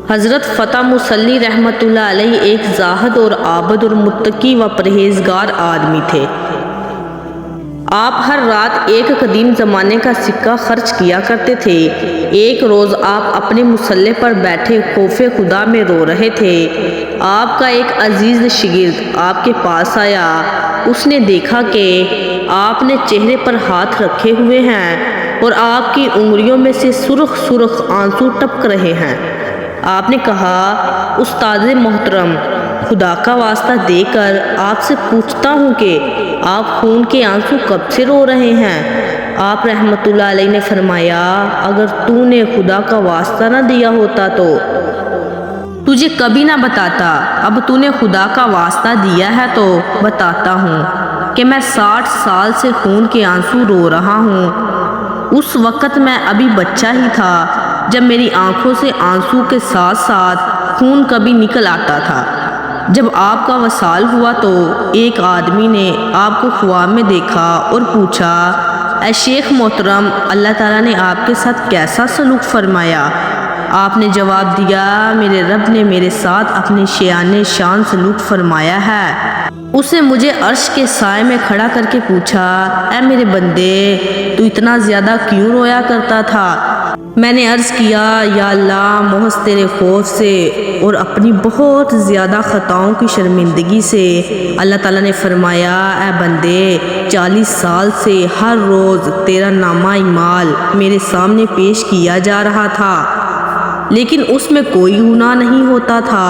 حضرت فتح مصلی رحمۃ اللہ علیہ ایک زاہد اور عابد اور متقی و پرہیزگار آدمی تھے۔ آپ ہر رات ایک قدیم زمانے کا سکہ خرچ کیا کرتے تھے۔ ایک روز آپ اپنے مصلے پر بیٹھے خوف خدا میں رو رہے تھے۔ آپ کا ایک عزیز شاگرد آپ کے پاس آیا۔ اس نے دیکھا کہ آپ نے چہرے پر ہاتھ رکھے ہوئے ہیں اور آپ کی انگلیوں میں سے سرخ سرخ آنسو ٹپک رہے ہیں۔ آپ نے کہا، استاد محترم، خدا کا واسطہ دے کر آپ سے پوچھتا ہوں کہ آپ خون کے آنسو کب سے رو رہے ہیں؟ آپ رحمت اللہ علیہ نے فرمایا، اگر تو نے خدا کا واسطہ نہ دیا ہوتا تو تجھے کبھی نہ بتاتا۔ اب تو نے خدا کا واسطہ دیا ہے تو بتاتا ہوں کہ میں 60 سال سے خون کے آنسو رو رہا ہوں۔ اس وقت میں ابھی بچہ ہی تھا جب میری آنکھوں سے آنسو کے ساتھ ساتھ خون کبھی نکل آتا تھا۔ جب آپ کا وصال ہوا تو ایک آدمی نے آپ کو خواب میں دیکھا اور پوچھا، اے شیخ محترم، اللہ تعالیٰ نے آپ کے ساتھ کیسا سلوک فرمایا؟ آپ نے جواب دیا، میرے رب نے میرے ساتھ اپنے شایان شان سلوک فرمایا ہے۔ اس نے مجھے عرش کے سائے میں کھڑا کر کے پوچھا، اے میرے بندے، تو اتنا زیادہ کیوں رویا کرتا تھا؟ میں نے عرض کیا، یا اللہ، محض تیرے خوف سے اور اپنی بہت زیادہ خطاؤں کی شرمندگی سے۔ اللہ تعالیٰ نے فرمایا، اے بندے، 40 سال سے ہر روز تیرا نامہ اعمال میرے سامنے پیش کیا جا رہا تھا، لیکن اس میں کوئی گناہ نہیں ہوتا تھا۔